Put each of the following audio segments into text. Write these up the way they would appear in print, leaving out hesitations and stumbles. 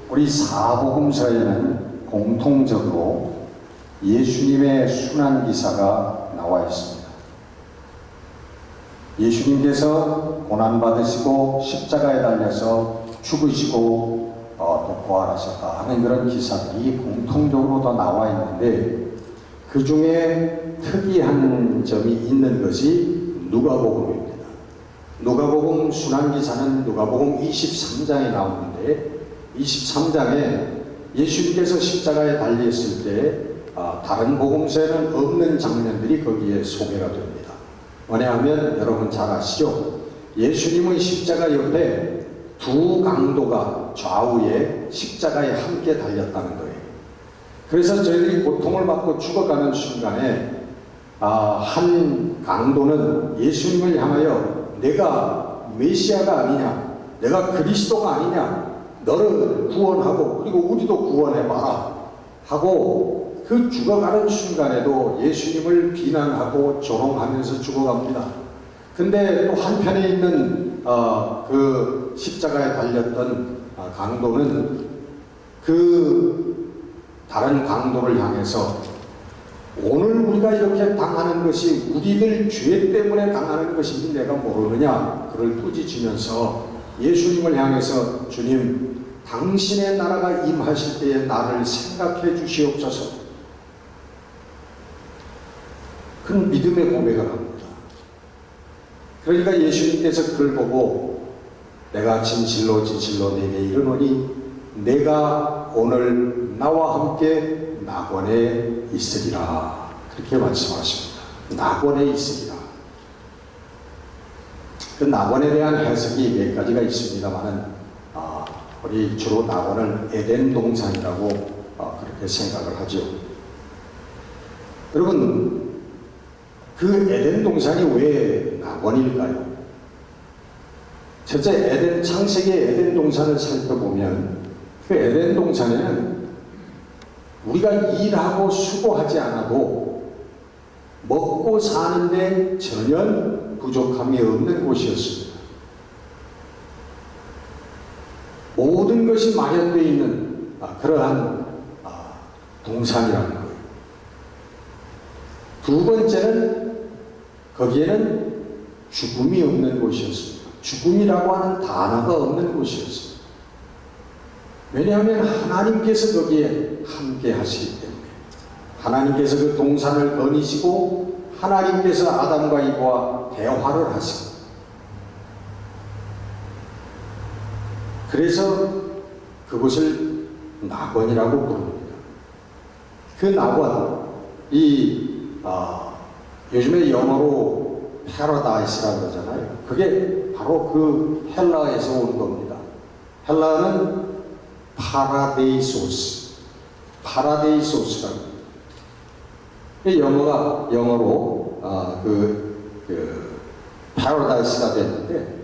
우리 사복음서에는 공통적으로 예수님의 순환 기사가 나와 있습니다. 예수님께서 고난받으시고 십자가에 달려서 죽으시고 또 부활하셨다 하는 그런 기사들이 공통적으로 다 나와 있는데, 그 중에 특이한 점이 있는 것이 누가복음입니다. 누가복음 순환기사는 누가복음 23장에 나오는데, 23장에 예수님께서 십자가에 달렸을 때 다른 복음서에는 없는 장면들이 거기에 소개가 됩니다. 뭐냐하면 여러분 잘 아시죠? 예수님의 십자가 옆에 두 강도가 좌우에 십자가에 함께 달렸다는 거예요. 그래서 저희들이 고통을 받고 죽어가는 순간에 한 강도는 예수님을 향하여 내가 메시아가 아니냐, 내가 그리스도가 아니냐, 너를 구원하고 그리고 우리도 구원해봐라 하고 그 죽어가는 순간에도 예수님을 비난하고 조롱하면서 죽어갑니다. 근데 또 한편에 있는 그 십자가에 달렸던 강도는 그 다른 강도를 향해서 오늘 우리가 이렇게 당하는 것이 우리들 죄 때문에 당하는 것인지 내가 모르느냐, 그를 꾸짖으면서 예수님을 향해서 주님, 당신의 나라가 임하실 때에 나를 생각해 주시옵소서. 그런 믿음의 고백을 합니다. 그러니까 예수님께서 그를 보고 내가 진실로 진실로 내게 이르노니 내가 오늘 나와 함께 낙원에 있으리라, 그렇게 말씀하십니다. 낙원에 있으리라. 그 낙원에 대한 해석이 몇 가지가 있습니다만은 우리 주로 낙원을 에덴 동산이라고 그렇게 생각을 하죠. 여러분, 그 에덴 동산이 왜 낙원일까요? 첫째, 창세기의 에덴 동산을 살펴보면 그 에덴 동산에는 우리가 일하고 수고하지 않아도 먹고 사는데 전혀 부족함이 없는 곳이었습니다. 모든 것이 마련되어 있는 그러한 동산이라는 거예요. 두 번째는 거기에는 죽음이 없는 곳이었습니다. 죽음이라고 하는 단어가 없는 곳이었습니다. 왜냐하면 하나님께서 거기에 함께 하시기 때문에, 하나님께서 그 동산을 거니시고 하나님께서 아담과 이브와 대화를 하시고, 그래서 그곳을 낙원이라고 부릅니다. 그 낙원, 요즘에 영어로 패러다이스라고 그러잖아요. 그게 바로 그 헬라에서 온 겁니다. 헬라는 파라데이소스라고. 영어로 패러다이스가 됐는데,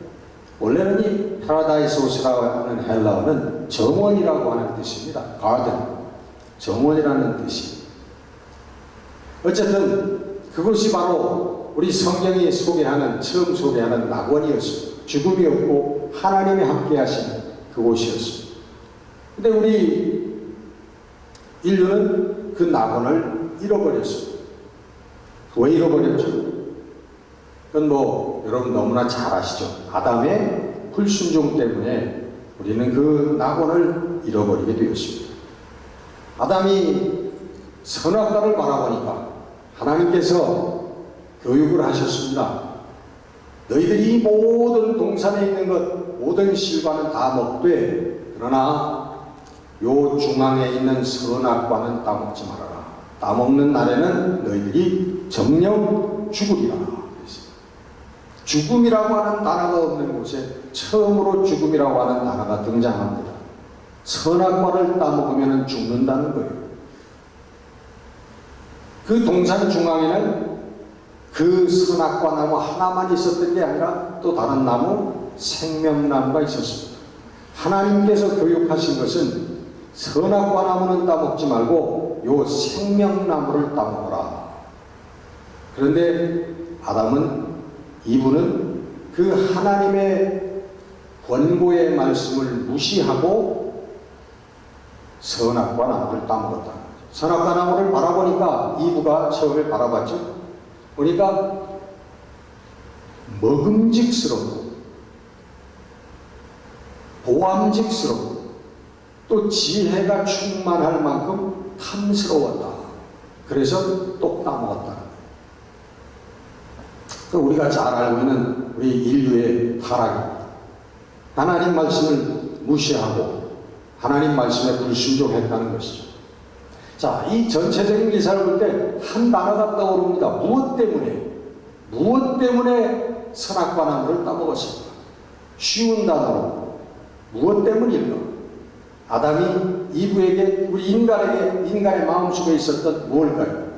원래는 이 패러다이소스라고 하는 헬라어는 정원이라고 하는 뜻입니다. 가든, 정원이라는 뜻입니다. 어쨌든 그것이 바로 우리 성경이 처음 소개하는 낙원이었습니다. 죽음이 없고 하나님이 함께 하시는 그곳이었습니다. 근데 우리 인류는 그 낙원을 잃어버렸습니다. 왜 잃어버렸죠? 그건 여러분 너무나 잘 아시죠? 아담의 불순종 때문에 우리는 그 낙원을 잃어버리게 되었습니다. 아담이 선악과를 바라보니까 하나님께서 교육을 하셨습니다. 너희들이 모든 동산에 있는 것, 모든 실과는 다 먹되, 그러나 요 중앙에 있는 선악과는 따먹지 말아라. 따먹는 날에는 너희들이 정령 죽으리라. 죽음이라고 하는 단어가 없는 곳에 처음으로 죽음이라고 하는 단어가 등장합니다. 선악과를 따먹으면 죽는다는 거예요. 그 동산 중앙에는 그 선악과 나무 하나만 있었던 게 아니라 또 다른 나무, 생명나무가 있었습니다. 하나님께서 교육하신 것은 선악과 나무는 따먹지 말고 요 생명나무를 따먹어라. 그런데 이브는 그 하나님의 권고의 말씀을 무시하고 선악과 나무를 따먹었다. 선악과 나무를 바라보니까 이브가 처음에 바라봤죠. 보니까 먹음직스럽고 보암직스럽고 또 지혜가 충만할 만큼 탐스러웠다. 그래서 또 따먹었다. 우리가 잘 알고 있는 우리 인류의 타락입니다. 하나님 말씀을 무시하고 하나님 말씀에 불순종했다는 것이죠. 자, 이 전체적인 기사를 볼 때 한 단어가 떠오릅니다. 무엇 때문에 선악과 나무를 따먹었습니까? 쉬운 단어로 무엇 때문일까? 아담이 이브에게, 우리 인간의 마음속에 있었던 무엇일까요?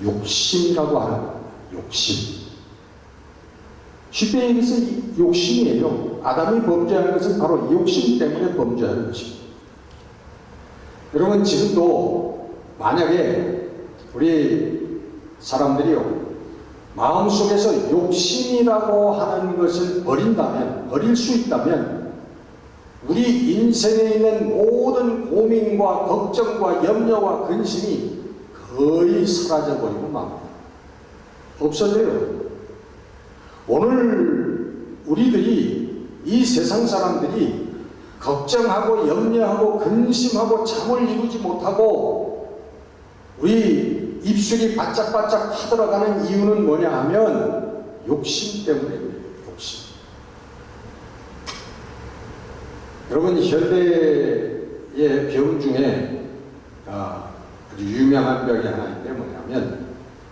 욕심이라고 하는 겁니다. 욕심. 쉽게 얘기해서 욕심이에요. 아담이 범죄한 것은 바로 욕심 때문에 범죄한 것입니다. 여러분, 지금도 만약에 우리 사람들이요, 마음속에서 욕심이라고 하는 것을 버릴 수 있다면 우리 인생에 있는 모든 고민과 걱정과 염려와 근심이 거의 사라져버리고 맙니다. 없어져요. 오늘 우리들이, 이 세상 사람들이 걱정하고 염려하고 근심하고 잠을 이루지 못하고 우리 입술이 바짝바짝 타들어가는 이유는 뭐냐 하면 욕심 때문에 그래요. 욕심. 여러분, 현대의 병 중에 아주 유명한 병이 하나 있는데 뭐냐면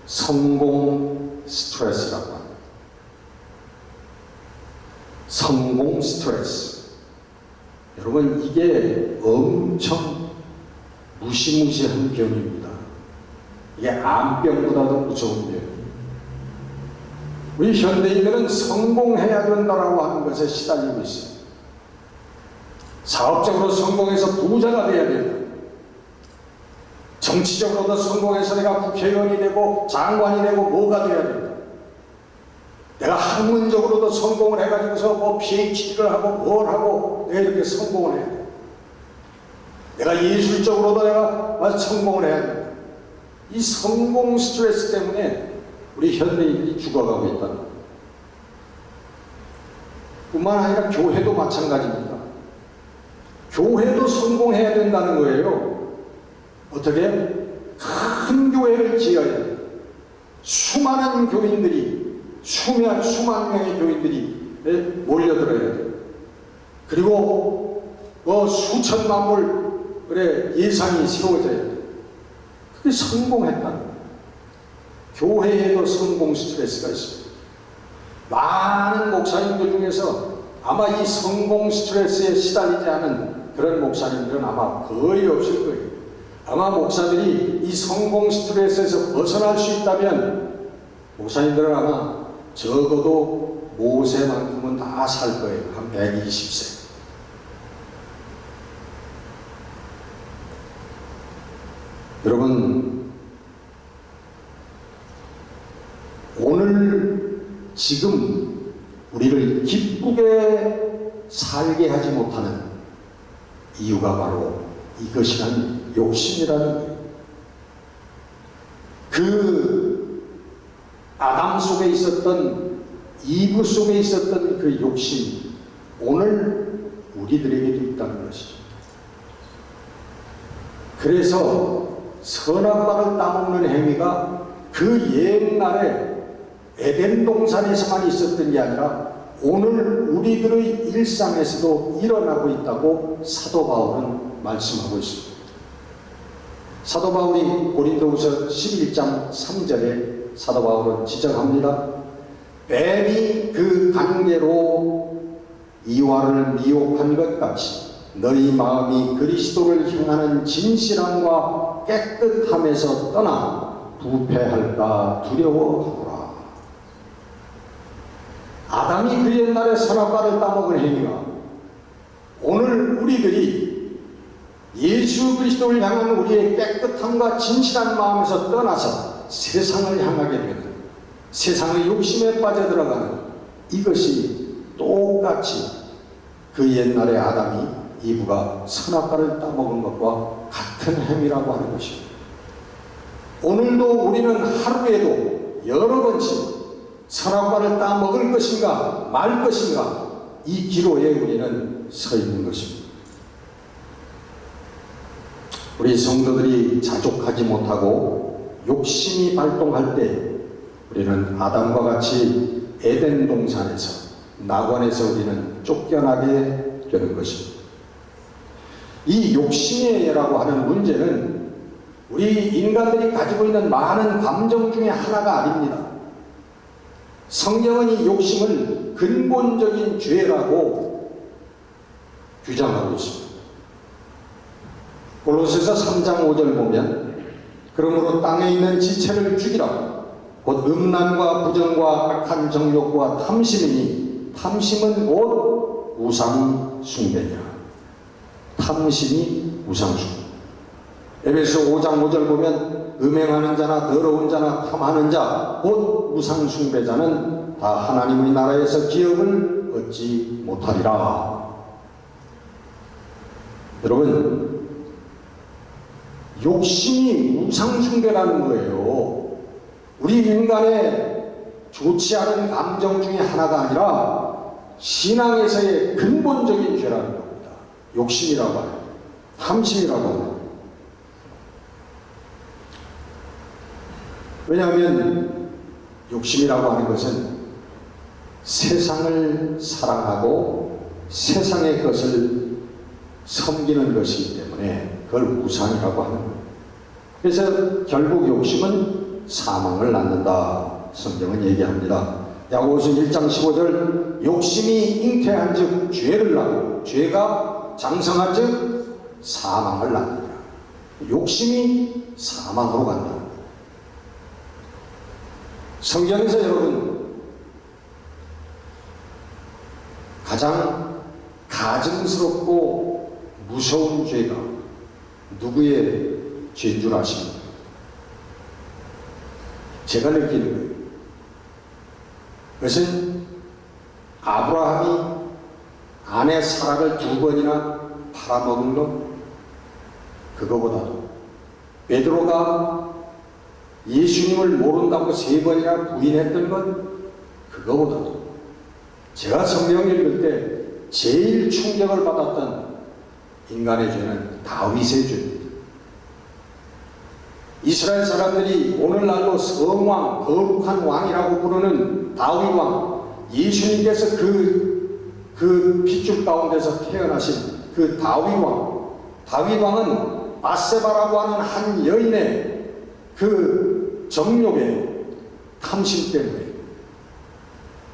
성공 스트레스라고 합니다. 성공 스트레스. 여러분, 이게 엄청 무시무시한 병입니다. 이게 암병보다도 무서운 병이에요. 우리 현대인들은 성공해야 된다라고 하는 것에 시달리고 있어요. 사업적으로 성공해서 부자가 돼야 된다. 정치적으로도 성공해서 내가 국회의원이 되고 장관이 되고 뭐가 돼야 된다. 내가 학문적으로도 성공을 해가지고서 뭐 PhD를 하고 뭘 하고 내가 이렇게 성공을 해야 돼. 내가 예술적으로도 내가 성공을 해야 된다. 이 성공 스트레스 때문에 우리 현대인들이 죽어가고 있다는 거예요. 뿐만 아니라 교회도 마찬가지입니다. 교회도 성공해야 된다는 거예요. 어떻게? 큰 교회를 지어야 돼요. 수많은 교인들이, 수만 명의 교인들이 몰려들어야 돼요. 그리고 수천만 불의 예산이 세워져야 돼요. 그게 성공했다는 거예요. 교회에도 성공 스트레스가 있습니다. 많은 목사님들 중에서 아마 이 성공 스트레스에 시달리지 않은 그런 목사님들은 아마 거의 없을 거예요. 아마 목사들이 이 성공 스트레스에서 벗어날 수 있다면 목사님들은 아마 적어도 모세만큼은 다 살 거예요. 한 120세. 여러분, 오늘 지금 우리를 기쁘게 살게 하지 못하는 이유가 바로 이것이란 욕심이라는 거예요. 그 아담 속에 있었던, 이브 속에 있었던 그 욕심, 오늘 우리들에게도 있다는 것이죠. 그래서 선악과를 따먹는 행위가 그 옛날에 에덴 동산에서만 있었던 게 아니라 오늘 우리들의 일상에서도 일어나고 있다고 사도 바울은 말씀하고 있습니다. 사도 바울이 고린도후서 11장 3절에 사도 바울은 지적합니다. 뱀이 그 관계로 이와를 미혹한 것 같이 너희 마음이 그리스도를 향하는 진실함과 깨끗함에서 떠나 부패할까 두려워하노라. 아담이 그 옛날에 선악과를 따먹은 행위가 오늘 우리들이 예수 그리스도를 향한 우리의 깨끗함과 진실한 마음에서 떠나서 세상을 향하게 되는, 세상의 욕심에 빠져들어가는, 이것이 똑같이 그 옛날에 아담이 이브가 선악과를 따먹은 것과 같은 행위라고 하는 것입니다. 오늘도 우리는 하루에도 여러 번씩 선악과를 따먹을 것인가 말 것인가 이 기로에 우리는 서 있는 것입니다. 우리 성도들이 자족하지 못하고 욕심이 발동할 때 우리는 아담과 같이 에덴 동산에서 낙원에서 우리는 쫓겨나게 되는 것입니다. 이 욕심이라고 하는 문제는 우리 인간들이 가지고 있는 많은 감정 중에 하나가 아닙니다. 성경은 이 욕심을 근본적인 죄라고 규정하고 있습니다. 골로새서 3장 5절 보면 그러므로 땅에 있는 지체를 죽이라 곧 음란과 부정과 악한 정욕과 탐심이니 탐심은 곧 우상 숭배니라. 탐심이 우상 숭배. 에베소 5장 5절 보면 음행하는 자나 더러운 자나 탐하는 자 곧 우상 숭배자는 다 하나님의 나라에서 기업을 얻지 못하리라. 여러분, 욕심이 우상 숭배라는 거예요. 우리 인간의 좋지 않은 감정 중에 하나가 아니라 신앙에서의 근본적인 죄라는 겁니다. 욕심이라고 하는, 탐심이라고 하는. 왜냐하면 욕심이라고 하는 것은 세상을 사랑하고 세상의 것을 섬기는 것이기 때문에 그걸 우상이라고 하는 거예요. 그래서 결국 욕심은 사망을 낳는다. 성경은 얘기합니다. 야고보서 1장 15절 욕심이 잉태한 즉 죄를 낳고 죄가 장성한 즉 사망을 낳느니라. 욕심이 사망으로 간다. 성경에서 여러분 가장 가증스럽고 무서운 죄가 누구의 죄인 줄 아십니까? 제가 느끼는 거예요. 그것은 아브라함이 아내 사라를 2번이나 팔아먹은 것, 그거보다도 베드로가 예수님을 모른다고 3번이나 부인했던 것, 그거보다도 제가 성경을 읽을 때 제일 충격을 받았던 인간의 죄는 다윗의 죄입니다. 이스라엘 사람들이 오늘날로 성왕, 거룩한 왕이라고 부르는 다윗 왕, 예수님께서 그 핏줄 가운데서 태어나신 그 다윗 왕은 바세바라고 하는 한 여인의 그 정욕의 탐심 때문에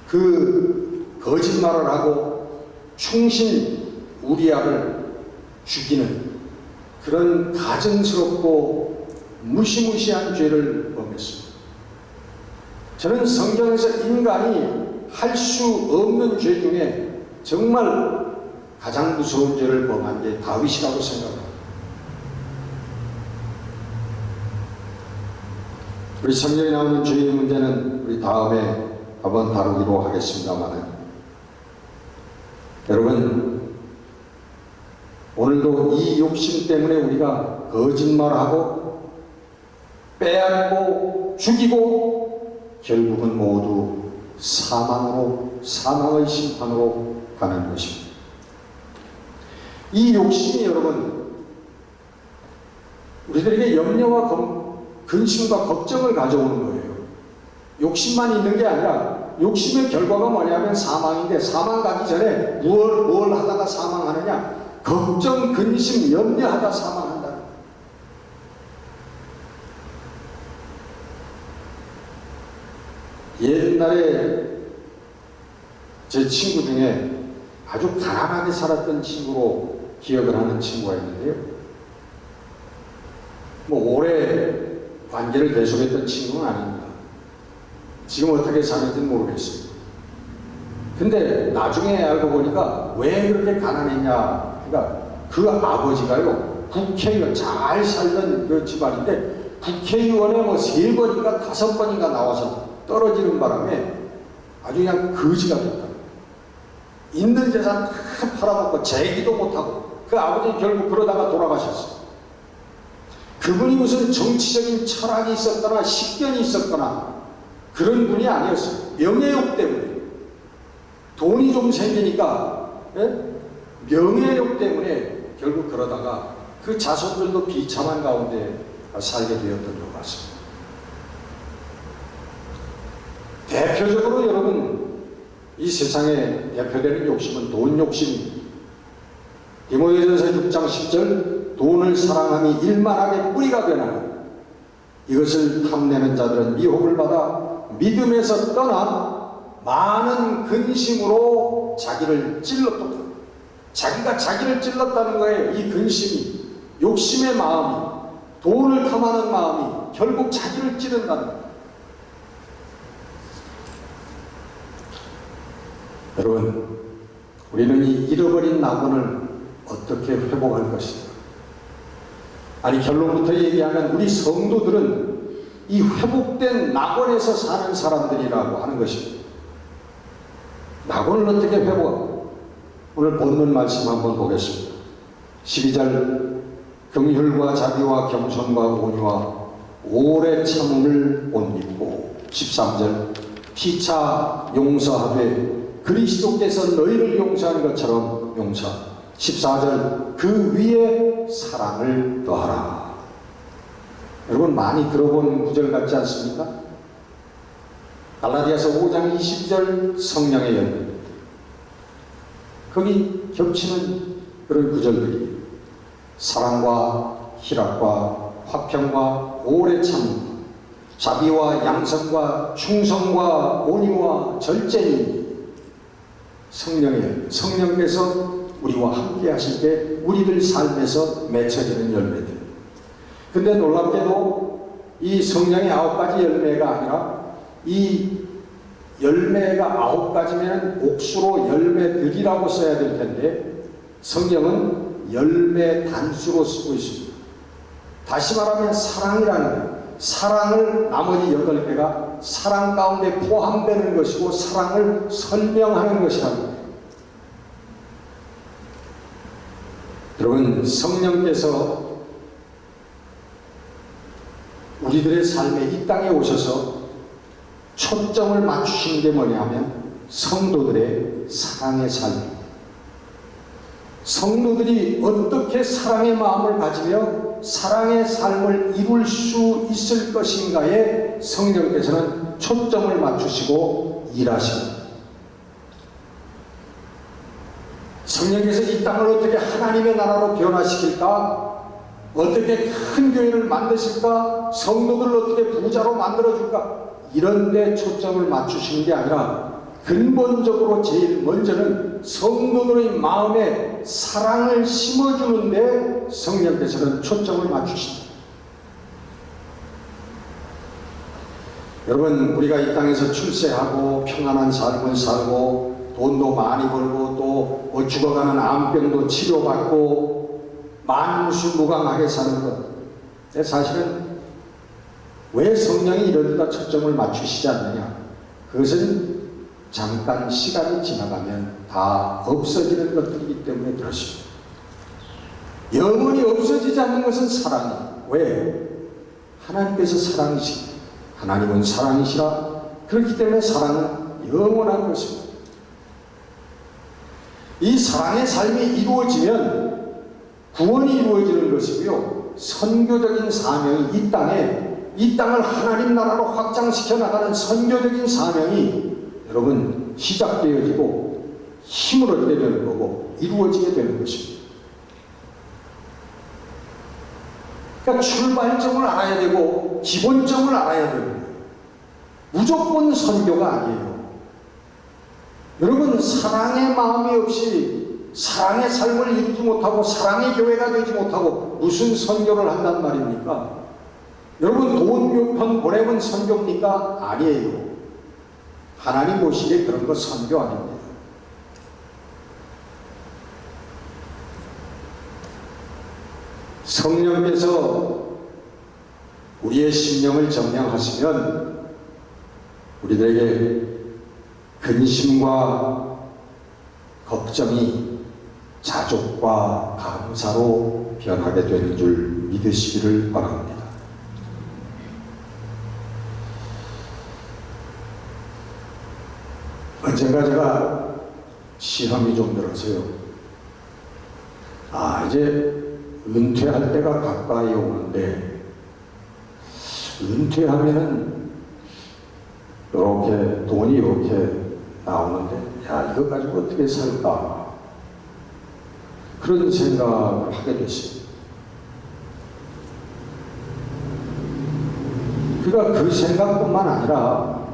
그 거짓말을 하고 충신 우리아를 죽이는 그런 가증스럽고 무시무시한 죄를 범했습니다. 저는 성경에서 인간이 할 수 없는 죄 중에 정말 가장 무서운 죄를 범한 게 다윗이라고 생각합니다. 우리 성경에 나오는 죄의 문제는 우리 다음에 한번 다루기로 하겠습니다만, 여러분 오늘도 이 욕심 때문에 우리가 거짓말하고 빼앗고 죽이고 결국은 모두 사망의 심판으로 가는 것입니다. 이 욕심이 여러분 우리들에게 염려와 근심과 걱정을 가져오는 거예요. 욕심만 있는 게 아니라 욕심의 결과가 뭐냐면 사망인데, 사망 가기 전에 뭘 하다가 사망하느냐? 걱정, 근심, 염려하다 사망한다. 옛날에 제 친구 중에 아주 가난하게 살았던 친구로 기억을 하는 친구가 있는데요. 오래 관계를 계속했던 친구는 아닙니다. 지금 어떻게 사는지는 모르겠어요. 근데 나중에 알고 보니까 왜 그렇게 가난했냐. 그러니까 그 아버지가요, 국회의원, 잘 살던 그 집안인데 국회의원에 3번인가 5번인가 나와서 떨어지는 바람에 아주 그냥 거지가 됐다. 있는 재산 다 팔아먹고 재기도 못하고 그 아버지 결국 그러다가 돌아가셨어요. 그분이 무슨 정치적인 철학이 있었거나 식견이 있었거나 그런 분이 아니었어요. 명예욕 때문에. 돈이 좀 생기니까, 예? 명예욕 때문에 결국 그러다가 그 자손들도 비참한 가운데 살게 되었던 것 같습니다. 대표적으로 여러분, 이 세상에 대표되는 욕심은 돈 욕심입니다. 디모데전서 6장 10절, 돈을 사랑함이 일만하게 뿌리가 되나니 이것을 탐내는 자들은 미혹을 받아 믿음에서 떠나 많은 근심으로 자기를 찔렀다. 자기가 자기를 찔렀다는 거예요. 이 근심이, 욕심의 마음이, 돈을 탐하는 마음이 결국 자기를 찌른다는 거예요. 여러분, 우리는 이 잃어버린 낙원을 어떻게 회복할 것인가? 아니, 결론부터 얘기하면 우리 성도들은 이 회복된 낙원에서 사는 사람들이라고 하는 것입니다. 낙원을 어떻게 회복할까? 오늘 본문 말씀 한번 보겠습니다. 12절, 긍휼과 자비와 겸손과 온유와 오래 참음을 옷 입고, 13절, 피차 용서하되 그리스도께서 너희를 용서한 것처럼 용서, 14절, 그 위에 사랑을 더하라. 여러분 많이 들어본 구절 같지 않습니까? 갈라디아서 5장 22절 성령의 열매. 거기 겹치는 그런 구절들이 사랑과 희락과 화평과 오래 참음, 자비와 양선과 충성과 온유와 절제니 성령의 열매. 성령께서 우리와 함께 하실 때 우리들 삶에서 맺혀지는 열매들. 근데 놀랍게도 이 성령의 9가지 열매가 아니라 이 열매가 9가지면 옥수로 열매들이라고 써야 될 텐데 성경은 열매 단수로 쓰고 있습니다. 다시 말하면 사랑이라는 거예요. 사랑을 나머지 8개가 사랑 가운데 포함되는 것이고 사랑을 설명하는 것이라는 거예요. 여러분, 성령께서 우리들의 삶에 이 땅에 오셔서 초점을 맞추신 게 뭐냐면 성도들의 사랑의 삶입니다. 성도들이 어떻게 사랑의 마음을 가지며 사랑의 삶을 이룰 수 있을 것인가에 성령께서는 초점을 맞추시고 일하십니다. 성령께서 이 땅을 어떻게 하나님의 나라로 변화시킬까? 어떻게 큰 교회를 만드실까? 성도들을 어떻게 부자로 만들어줄까? 이런 데 초점을 맞추시는 게 아니라 근본적으로 제일 먼저는 성도들의 마음에 사랑을 심어주는데 성령께서는 초점을 맞추십니다. 여러분, 우리가 이 땅에서 출세하고 평안한 삶을 살고 돈도 많이 벌고 또 죽어가는 암병도 치료받고 만무무강하게 사는 것, 사실은 왜 성령이 이런 데다 초점을 맞추시지 않느냐? 그것은 잠깐 시간이 지나가면 다 없어지는 것들이기 때문에 그렇습니다. 영원히 없어지지 않는 것은 사랑이에요. 왜? 하나님께서 사랑이시기, 하나님은 사랑이시라. 그렇기 때문에 사랑은 영원한 것입니다. 이 사랑의 삶이 이루어지면 구원이 이루어지는 것이고요, 선교적인 사명이 이 땅을 하나님 나라로 확장시켜 나가는 선교적인 사명이 여러분 시작되어지고 힘을 얻게 되는 거고 이루어지게 되는 것입니다. 그러니까 출발점을 알아야 되고 기본점을 알아야 되는 거예요. 무조건 선교가 아니에요. 여러분, 사랑의 마음이 없이 사랑의 삶을 이루지 못하고 사랑의 교회가 되지 못하고 무슨 선교를 한단 말입니까? 여러분, 돈 몇 편 보내면 선교입니까? 아니에요. 하나님 보시기에 그런 거 선교 아닙니다. 성령께서 우리의 심령을 점령하시면 우리들에게 근심과 걱정이 자족과 감사로 변하게 되는 줄 믿으시기를 바랍니다. 언젠가 제가 시험이 좀 들어서요. 이제 은퇴할 때가 가까이 오는데, 은퇴하면은 이렇게 돈이 이렇게 나오는데, 이거 가지고 어떻게 살까? 그런 생각을 하게 됐어요. 그러니까 그 생각뿐만 아니라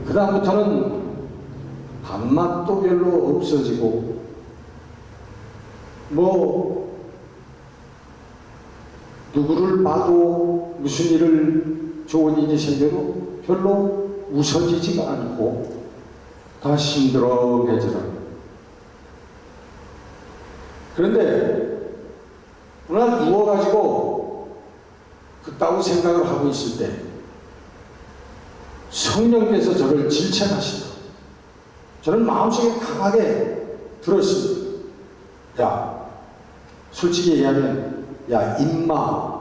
그다음부터는 밥맛도 별로 없어지고, 누구를 봐도 무슨 일을 좋은 일이 생겨도 별로 웃어지지가 않고 다 심드렁해지는. 그런데 어느 날 누워가지고 그따구 생각을 하고 있을 때 성령께서 저를 질책하시다. 저는 마음속에 강하게 들었습니다. 솔직히 얘기하면, 임마,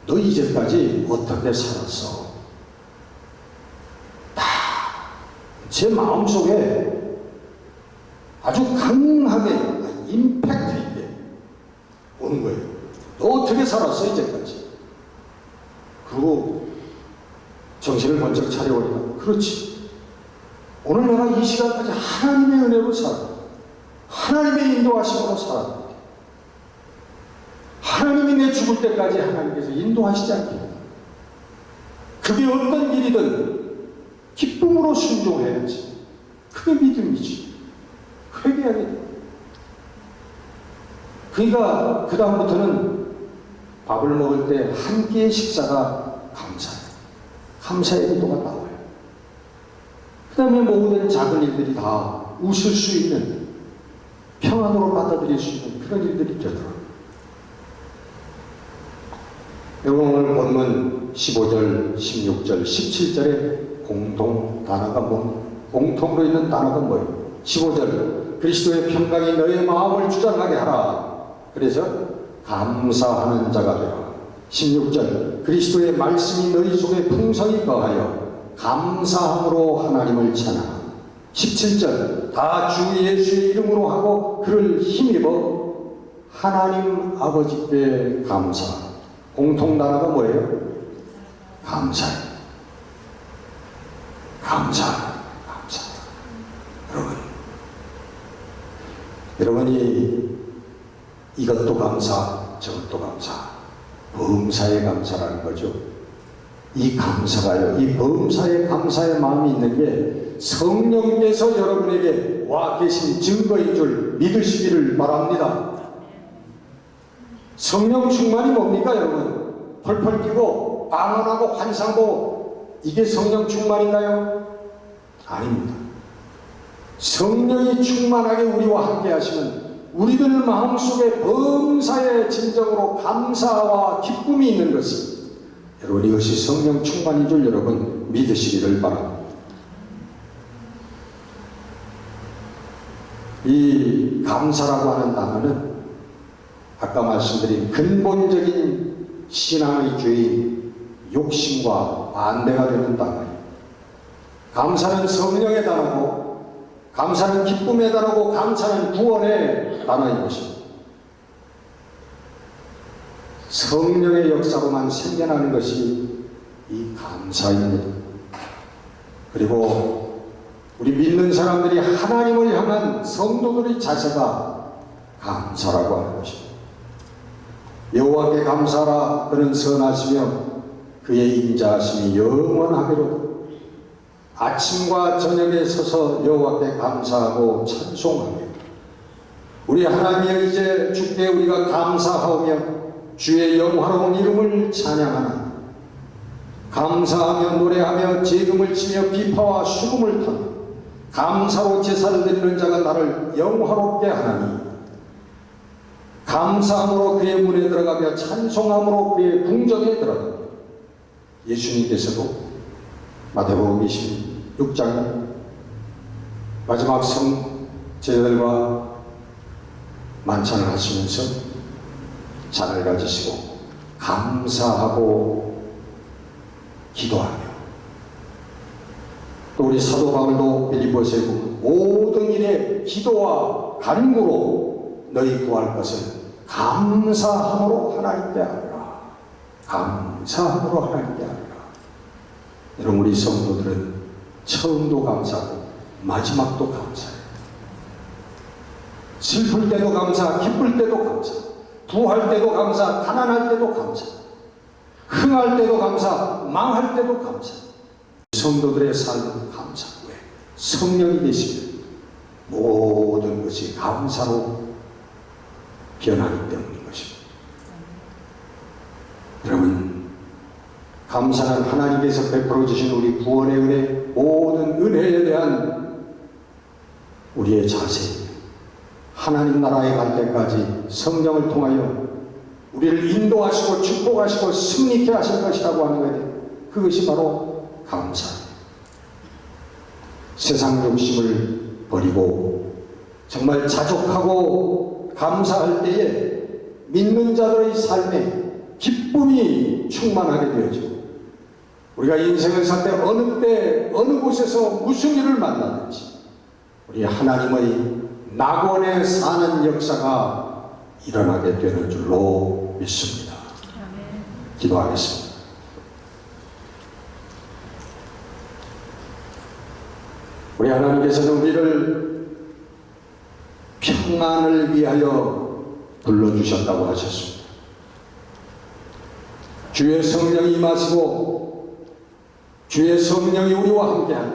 너 이제까지 어떻게 살았어? 제 마음속에 아주 강하게 임팩트 있게 오는 거예요. 너 어떻게 살았어 이제까지? 그리고 정신을 번쩍 차려버리고, 그렇지, 오늘 내가 이 시간까지 하나님의 은혜로 살았다. 하나님의 인도하심으로 살았다. 하나님이 내 죽을 때까지 하나님께서 인도하시지 않겠다. 그게 어떤 길이든 기쁨으로 순종해야지. 그게 믿음이지. 회개하게 돼. 그러니까 그 다음부터는 밥을 먹을 때 한 끼의 식사가 감사해요. 감사의 기도가 나와요. 그 다음에 모든 작은 일들이 다 웃을 수 있는, 평안으로 받아들일 수 있는 그런 일들이 되더라고요. 여러분, 오늘 본문 15절, 16절, 17절에 공통 단어가 뭡니까? 공통으로 있는 단어가 뭐예요? 15절, 그리스도의 평강이 너의 마음을 주장하게 하라. 그래서 감사하는 자가 되라. 16절, 그리스도의 말씀이 너희 속에 풍성히 거하여 감사함으로 하나님을 찬양하라. 17절, 다 주 예수의 이름으로 하고 그를 힘입어 하나님 아버지께 감사하라. 공통 단어가 뭐예요? 감사해요. 감사합니다. 감사합니다. 여러분이 이것도 감사, 저것도 감사, 범사에 감사라는 거죠. 이 감사가요, 이 범사에 감사의 마음이 있는 게 성령께서 여러분에게 와 계신 증거인 줄 믿으시기를 바랍니다. 성령 충만이 뭡니까, 여러분? 펄펄 뛰고 방언하고 환상하고 이게 성령 충만인가요? 아닙니다. 성령이 충만하게 우리와 함께 하시면 우리들 마음속에 범사의 진정으로 감사와 기쁨이 있는 것입니다. 여러분, 이것이 성령 충만인 줄 여러분 믿으시기를 바랍니다. 이 감사라고 하는 단어는 아까 말씀드린 근본적인 신앙의 죄인 욕심과 반대가 되는 단어예요. 감사는 성령의 단어고, 감사는 기쁨의 단어고, 감사는 구원의 단어인 것입니다. 성령의 역사로만 생겨나는 것이 이 감사입니다. 그리고 우리 믿는 사람들이 하나님을 향한 성도들의 자세가 감사라고 하는 것입니다. 여호와께 감사하라. 그는 선하시며 그의 인자하심이 영원하기로다. 아침과 저녁에 서서 여호와께 감사하고 찬송하며 우리 하나님의 이제 주께 우리가 감사하며 주의 영화로운 이름을 찬양하나, 감사하며 노래하며 재금을 치며 비파와 수금을 타며 감사로 제사를 드리는 자가 나를 영화롭게 하나니, 감사함으로 그의 문에 들어가며 찬송함으로 그의 궁정에 들어가며. 예수님께서도 마태복음 26장 마지막 제자들과 만찬을 하시면서 잔을 가지시고 감사하고 기도하며, 또 우리 사도 바울도 빌립보서에 보면 모든 일에 기도와 간구로 너희 구할 것을 감사함으로 하나님께 하리라. 감사함으로 하나님께 하리라. 여러분, 우리 성도들은 처음도 감사하고 마지막도 감사해요. 슬플 때도 감사, 기쁠 때도 감사, 부할 때도 감사, 가난할 때도 감사, 흥할 때도 감사, 망할 때도 감사. 성도들의 삶은 감사. 왜? 성령이 되시면 모든 것이 감사로 변하기 때문인 것입니다. 여러분, 감사는 하나님께서 베풀어 주신 우리 구원의 은혜, 모든 은혜에 대한 우리의 자세입니다. 하나님 나라에 갈 때까지 성령을 통하여 우리를 인도하시고 축복하시고 승리케 하실 것이라고 하는 거예요. 그것이 바로 감사입니다. 세상 욕심을 버리고 정말 자족하고 감사할 때에 믿는 자들의 삶에 기쁨이 충만하게 되어지고, 우리가 인생을 살 때 어느 곳에서 무슨 일을 만나든지 우리 하나님의 낙원에 사는 역사가 일어나게 되는 줄로 믿습니다. 기도하겠습니다. 우리 하나님께서는 우리를 평안을 위하여 불러주셨다고 하셨습니다. 주의 성령이 임하시고 주의 성령이 우리와 함께하니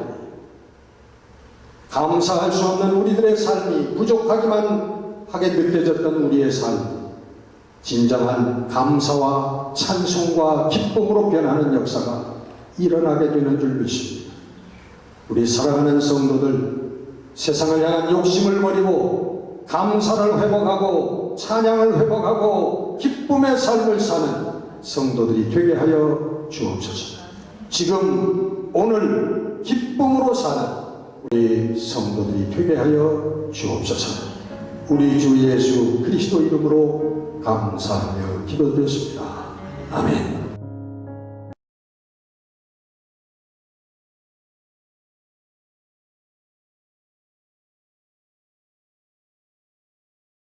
감사할 수 없는 우리들의 삶이 부족하기만 하게 느껴졌던 우리의 삶, 진정한 감사와 찬송과 기쁨으로 변하는 역사가 일어나게 되는 줄 믿습니다. 우리 사랑하는 성도들, 세상을 향한 욕심을 버리고 감사를 회복하고 찬양을 회복하고 기쁨의 삶을 사는 성도들이 되게 하여 주옵소서. 지금 오늘 기쁨으로 사는 우리 성도들이 되게 하여 주옵소서. 우리 주 예수 그리스도 이름으로 감사하며 기도드렸습니다. 아멘.